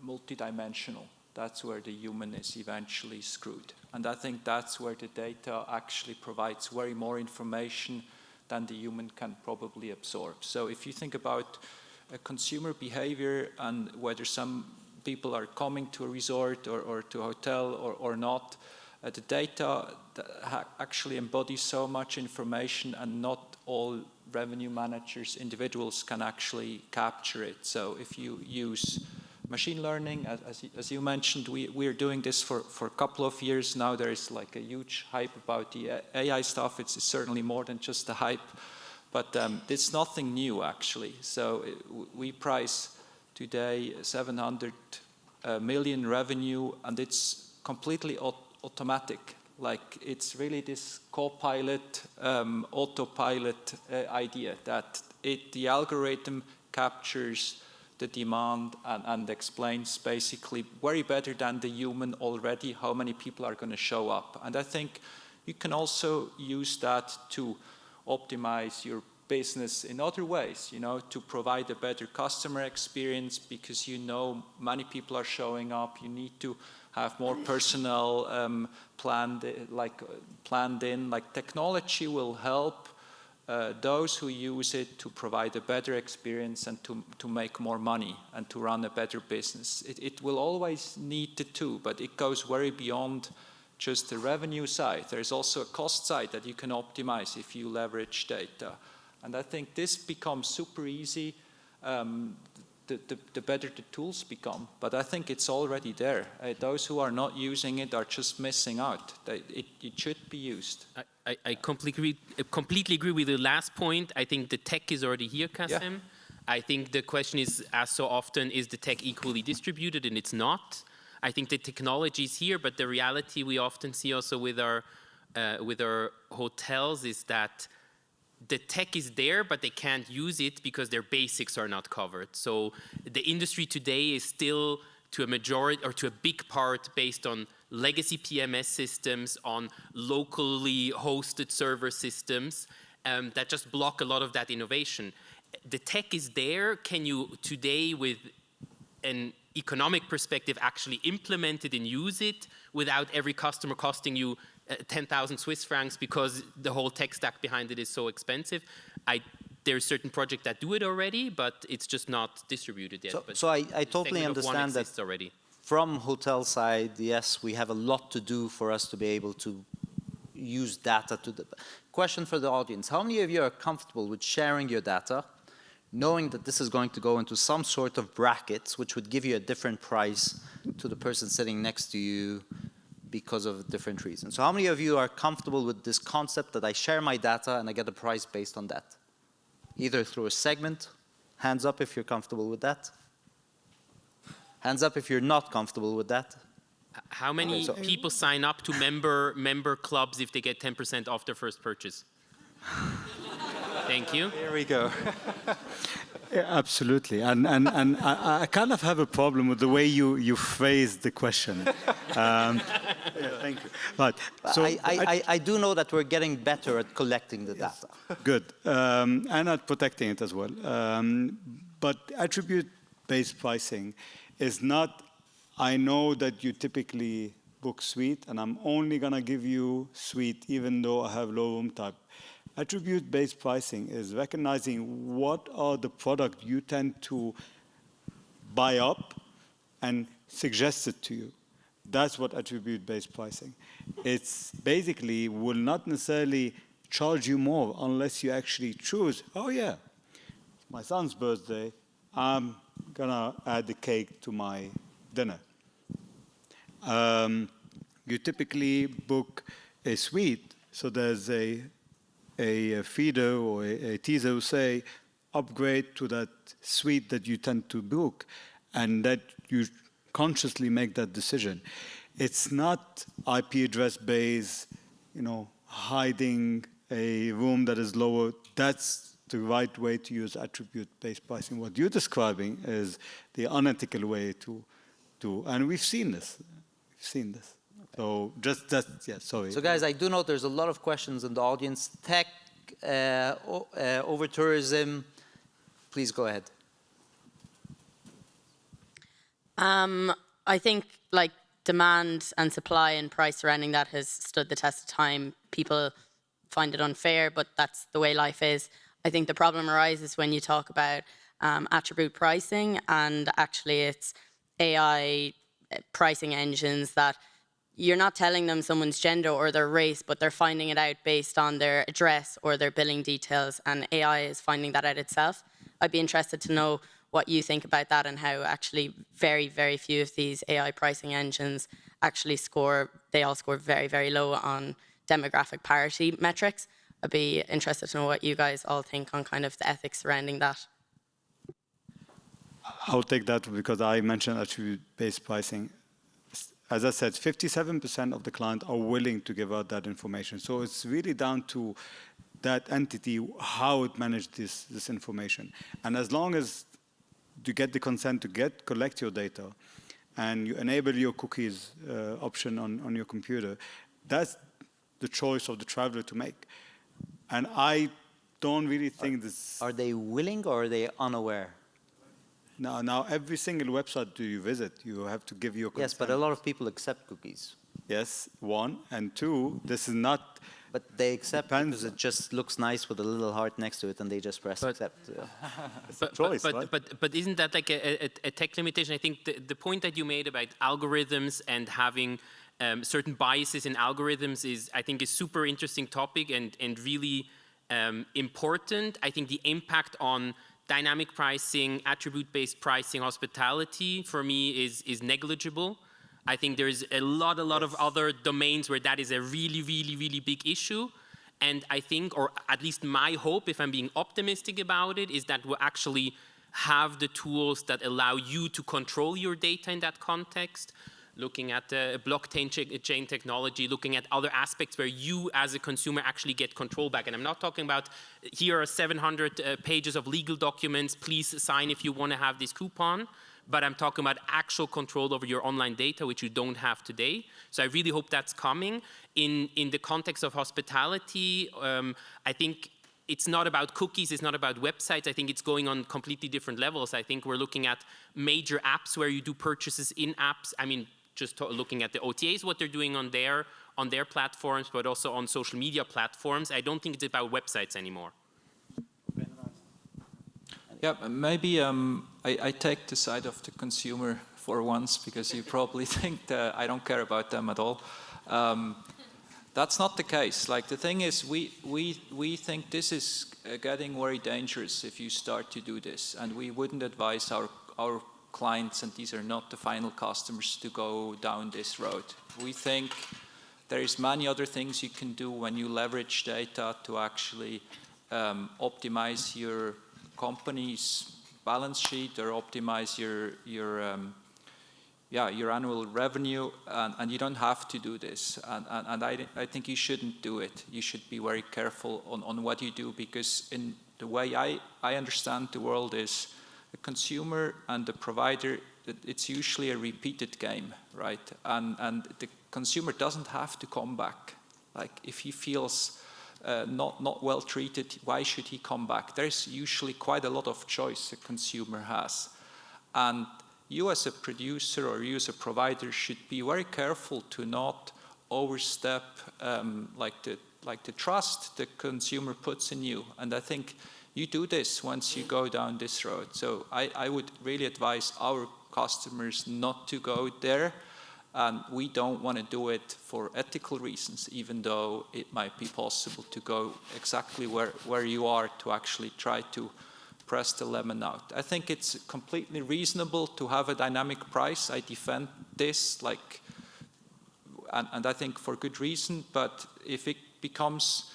multidimensional. That's where the human is eventually screwed. And I think that's where the data actually provides way more information than the human can probably absorb. So if you think about consumer behavior and whether some people are coming to a resort or to a hotel or not, The data actually embodies so much information, and not all revenue managers, individuals, can actually capture it. So if you use machine learning, as you mentioned, we are doing this for a couple of years now. There is like a huge hype about the AI stuff. It's certainly more than just a hype, but it's nothing new actually. So we price today 700 million revenue, and it's completely automatic. Like, it's really this co-pilot, autopilot idea that the algorithm captures the demand and explains basically very better than the human already how many people are going to show up. And I think you can also use that to optimize your business in other ways, you know, to provide a better customer experience, because you know many people are showing up. You need to have more personnel planned in. Like, technology will help those who use it to provide a better experience and to make more money and to run a better business. It will always need the two, but it goes very beyond just the revenue side. There's also a cost side that you can optimize if you leverage data. And I think this becomes super easy the better the tools become. But I think it's already there. Those who are not using it are just missing out. It should be used. I completely agree with the last point. I think the tech is already here, Kassem. Yeah. I think the question is, as so often, is the tech equally distributed? And it's not. I think the technology is here, but the reality we often see also with our hotels is that the tech is there, but they can't use it because their basics are not covered. So the industry today is still, to a majority or to a big part, based on legacy PMS systems, on locally hosted server systems that just block a lot of that innovation. The tech is there. Can you today, with an economic perspective, actually implement it and use it without every customer costing you 10,000 Swiss francs because the whole tech stack behind it is so expensive? There's certain projects that do it already, but it's just not distributed yet. So I totally understand that already. From hotel side, yes, we have a lot to do for us to be able to use data to the... Question for the audience: how many of you are comfortable with sharing your data, knowing that this is going to go into some sort of brackets, which would give you a different price to the person sitting next to you because of different reasons? So how many of you are comfortable with this concept that I share my data and I get a price based on that? Either through a segment. Hands up if you're comfortable with that. Hands up if you're not comfortable with that. How many people sign up to member clubs if they get 10% off their first purchase? Thank you. There we go. Yeah, absolutely, and I kind of have a problem with the way you phrased the question. Yeah, thank you. But so I do know that we're getting better at collecting the data. Good, and at protecting it as well. But attribute-based pricing is not, I know that you typically book suite, and I'm only gonna give you suite even though I have low room type. Attribute-based pricing is recognizing what are the products you tend to buy up and suggest it to you. That's what attribute-based pricing. It's basically will not necessarily charge you more unless you actually choose, oh yeah, my son's birthday, I'm gonna add the cake to my dinner. You typically book a suite, so there's a feeder or a teaser who say, upgrade to that suite that you tend to book, and that you consciously make that decision. It's not IP address based, hiding a room that is lower. That's the right way to use attribute-based pricing. What you're describing is the unethical way to and we've seen this. So sorry. So guys, I do know there's a lot of questions in the audience. Tech, over tourism, please go ahead. I think like demand and supply and price surrounding that has stood the test of time. People find it unfair, but that's the way life is. I think the problem arises when you talk about attribute pricing, and actually it's AI pricing engines that you're not telling them someone's gender or their race, but they're finding it out based on their address or their billing details, and AI is finding that out itself. I'd be interested to know what you think about that and how actually very, very few of these AI pricing engines actually score. They all score very, very low on demographic parity metrics. I'd be interested to know what you guys all think on kind of the ethics surrounding that. I'll take that because I mentioned attribute-based pricing. As I said, 57% of the clients are willing to give out that information. So it's really down to that entity, how it managed this information. And as long as you get the consent to collect your data and you enable your cookies option on your computer, that's the choice of the traveler to make. And I don't really think this... Are they willing or are they unaware? Now, every single website you visit, you have to give your consent. Yes, but a lot of people accept cookies. Yes, one. And two, this is not... But they accept because it just looks nice with a little heart next to it and they just press accept. But isn't that like a tech limitation? I think the point that you made about algorithms and having certain biases in algorithms is, I think, a super interesting topic and really important. I think the impact on dynamic pricing, attribute-based pricing, hospitality, for me, is negligible. I think there's a lot of other domains where that is a really, really, really big issue. And I think, or at least my hope, if I'm being optimistic about it, is that we'll actually have the tools that allow you to control your data in that context, looking at blockchain chain technology, looking at other aspects where you as a consumer actually get control back. And I'm not talking about, here are 700 pages of legal documents, please sign if you want to have this coupon. But I'm talking about actual control over your online data, which you don't have today. So I really hope that's coming. In the context of hospitality, I think it's not about cookies, it's not about websites. I think it's going on completely different levels. I think we're looking at major apps where you do purchases in apps. I mean, just looking at the OTAs, what they're doing on their platforms, but also on social media platforms. I don't think it's about websites anymore. Yeah, maybe I take the side of the consumer for once, because you probably think that I don't care about them at all. That's not the case. Like, the thing is, we think this is getting very dangerous if you start to do this, and we wouldn't advise our clients, and these are not the final customers, to go down this road. We think there is many other things you can do when you leverage data to actually optimize your company's balance sheet or optimize your annual revenue, and you don't have to do this. And I think you shouldn't do it. You should be very careful on what you do, because in the way I understand the world is the consumer and the provider, it's usually a repeated game, right? And the consumer doesn't have to come back. Like, if he feels not well treated, why should he come back? There's usually quite a lot of choice a consumer has. And you as a producer or you as a provider should be very careful to not overstep like the trust the consumer puts in you. And I think you do this once you go down this road. So I would really advise our customers not to go there. And we don't want to do it for ethical reasons, even though it might be possible to go exactly where you are to actually try to press the lemon out. I think it's completely reasonable to have a dynamic price. I defend this, and I think for good reason. But if it becomes,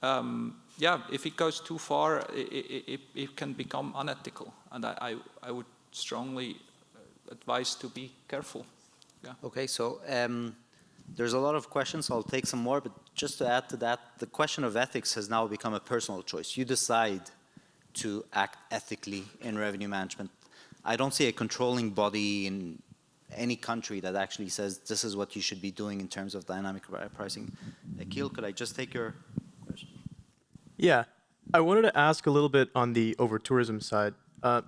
if it goes too far, it can become unethical. And I would strongly advise to be careful. Yeah. Okay, so there's a lot of questions. I'll take some more, but just to add to that, the question of ethics has now become a personal choice. You decide to act ethically in revenue management. I don't see a controlling body in any country that actually says this is what you should be doing in terms of dynamic pricing. Akil, could I just take your question? Yeah, I wanted to ask a little bit on the over-tourism side,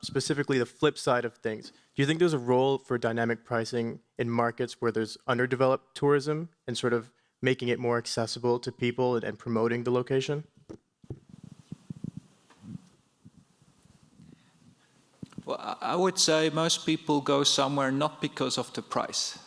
specifically the flip side of things. Do you think there's a role for dynamic pricing in markets where there's underdeveloped tourism and sort of making it more accessible to people and promoting the location? Well, I would say most people go somewhere not because of the price.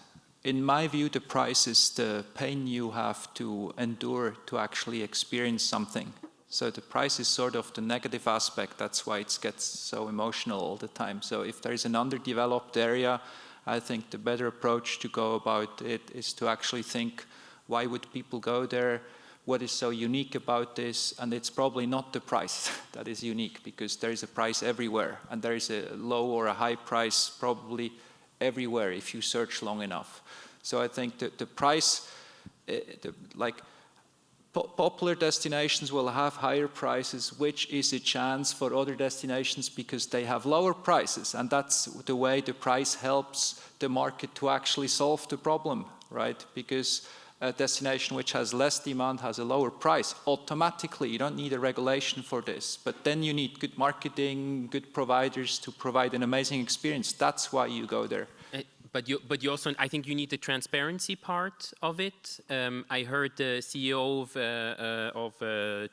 in my view, the price is the pain you have to endure to actually experience something. So the price is sort of the negative aspect. That's why it gets so emotional all the time. So if there is an underdeveloped area, I think the better approach to go about it is to actually think, why would people go there? What is so unique about this? And it's probably not the price that is unique, because there is a price everywhere, and there is a low or a high price probably everywhere if you search long enough. So I think that the price, popular destinations will have higher prices, which is a chance for other destinations because they have lower prices, and that's the way the price helps the market to actually solve the problem, right? Because a destination which has less demand has a lower price automatically. You don't need a regulation for this, but then you need good marketing, good providers to provide an amazing experience. That's why you go there. But you also, I think you need the transparency part of it. I heard the CEO of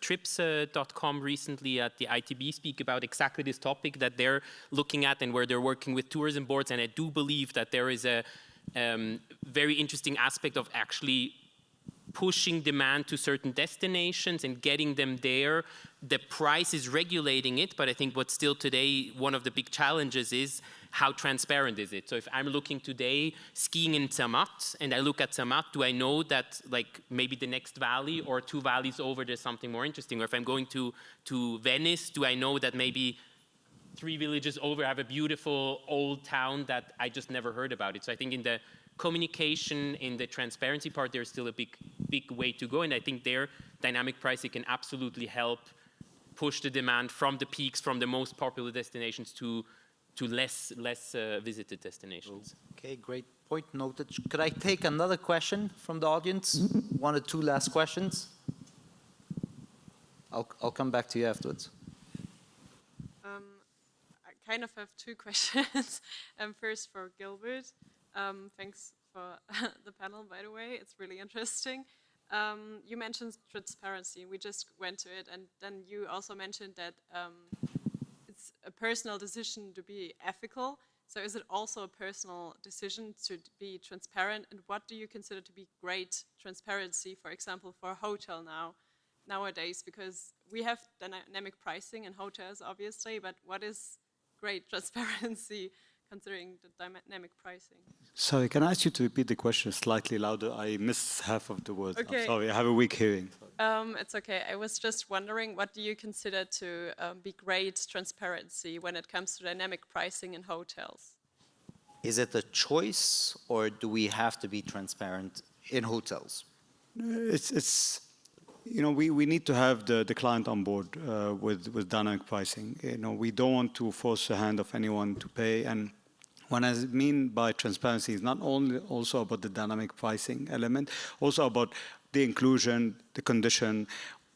trips.com recently at the ITB speak about exactly this topic that they're looking at and where they're working with tourism boards. And I do believe that there is a very interesting aspect of actually pushing demand to certain destinations and getting them there. The price is regulating it, but I think what's still today one of the big challenges is how transparent is it? So if I'm looking today skiing in Zermatt and I look at Zermatt, do I know that like maybe the next valley or 2 valleys over there's something more interesting? Or if I'm going to Venice, do I know that maybe 3 villages over have a beautiful old town that I just never heard about it? So I think in the communication, in the transparency part, there's still a big way to go. And I think there, dynamic pricing can absolutely help push the demand from the peaks, from the most popular destinations to less visited destinations. Okay, great point noted. Could I take another question from the audience? 1 or 2 last questions? I'll come back to you afterwards. I kind of have 2 questions. First for Gilbert. Thanks for the panel, by the way. It's really interesting. You mentioned transparency. We just went to it. And then you also mentioned that it's a personal decision to be ethical. So is it also a personal decision to be transparent? And what do you consider to be great transparency, for example, for a hotel nowadays? Because we have dynamic pricing in hotels, obviously, but what is great transparency considering the dynamic pricing? Sorry, can I ask you to repeat the question slightly louder? I missed half of the words. Okay. I'm sorry, I have a weak hearing. It's okay. I was just wondering, what do you consider to be great transparency when it comes to dynamic pricing in hotels? Is it a choice, or do we have to be transparent in hotels? It's you know, we need to have the client on board with dynamic pricing. You know, we don't want to force the hand of anyone to pay. And what I mean by transparency is not only also about the dynamic pricing element, also about the inclusion, the condition.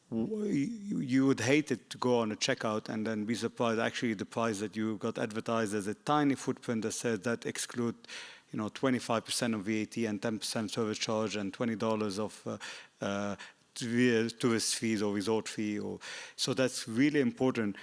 You would hate it to go on a checkout and then be surprised actually the price that you got advertised as a tiny footprint that says that exclude, you know, 25% of VAT and 10% service charge and $20 of tourist fees or resort fee. So that's really important.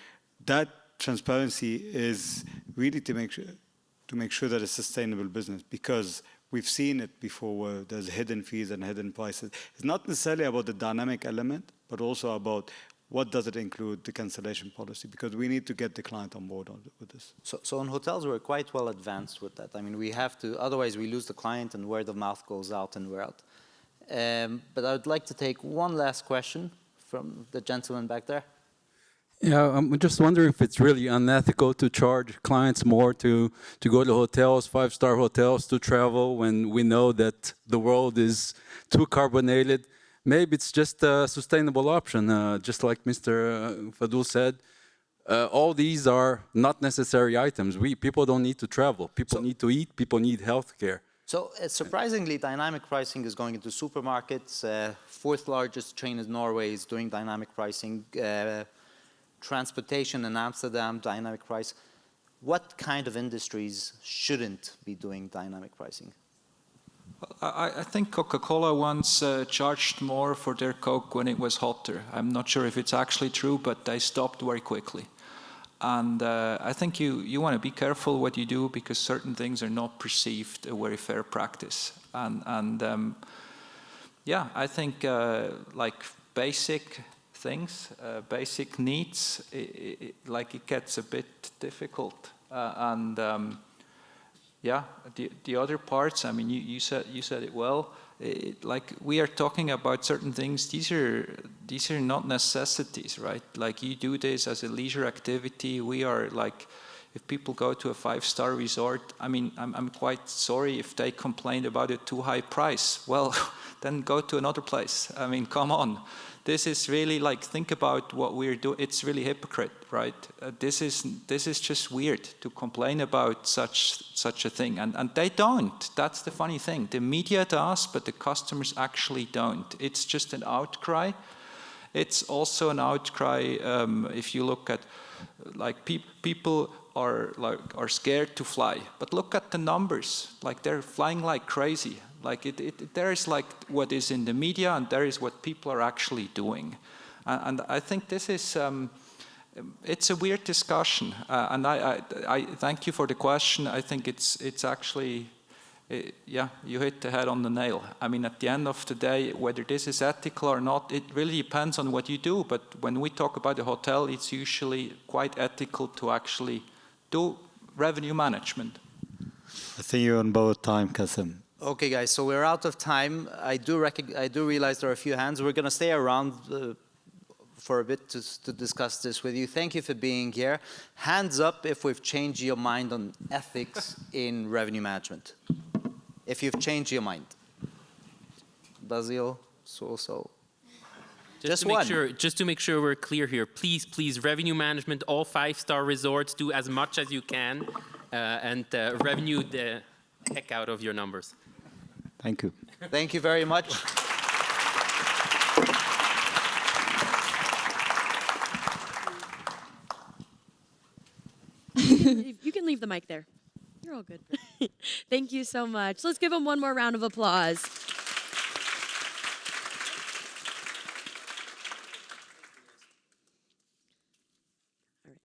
That transparency is really to make sure that it's a sustainable business, because we've seen it before where there's hidden fees and hidden prices. It's not necessarily about the dynamic element, but also about what does it include, the cancellation policy, because we need to get the client on board with this. So in hotels, we're quite well advanced with that. I mean, we have to, otherwise we lose the client and word of mouth goes out and we're out. But I would like to take one last question from the gentleman back there. Yeah, I'm just wondering if it's really unethical to charge clients more to go to hotels, 5-star hotels, to travel when we know that the world is too carbonated. Maybe it's just a sustainable option, just like Mr. Fadul said. All these are not necessary items. People don't need to travel. People need to eat. People need health care. So surprisingly, dynamic pricing is going into supermarkets. 4th largest chain in Norway is doing dynamic pricing. Transportation in Amsterdam, dynamic price. What kind of industries shouldn't be doing dynamic pricing? I think Coca-Cola once charged more for their Coke when it was hotter. I'm not sure if it's actually true, but they stopped very quickly. And I think you want to be careful what you do, because certain things are not perceived a very fair practice. And yeah, I think like basic things, basic needs, like it gets a bit difficult. Yeah, the other parts, I mean, you said it well. Like we are talking about certain things. These are not necessities, right? Like you do this as a leisure activity. We are like, if people go to a 5-star resort, I mean, I'm quite sorry if they complain about a too high price. Well, then go to another place. I mean, come on. This is really like, think about what we're doing. It's really hypocrite, right? This is just weird to complain about such a thing, and they don't. That's the funny thing. The media does, but the customers actually don't. It's just an outcry. It's also an outcry if you look at like people are scared to fly, but look at the numbers. Like they're flying like crazy. Like there is like what is in the media, and there is what people are actually doing, and I think this is it's a weird discussion. And I thank you for the question. I think it's actually yeah, you hit the head on the nail. I mean, at the end of the day, whether this is ethical or not, it really depends on what you do. But when we talk about a hotel, it's usually quite ethical to actually do revenue management. I think you're on both time, Kasim. Okay, guys, so we're out of time. I do realize there are a few hands. We're going to stay around for a bit to discuss this with you. Thank you for being here. Hands up if we've changed your mind on ethics in revenue management. If you've changed your mind. Basil, so. Just one. Just to make sure we're clear here, please, revenue management, all 5-star resorts, do as much as you can and revenue the heck out of your numbers. Thank you. Thank you very much. You can leave the mic there. You're all good. Thank you so much. Let's give them one more round of applause.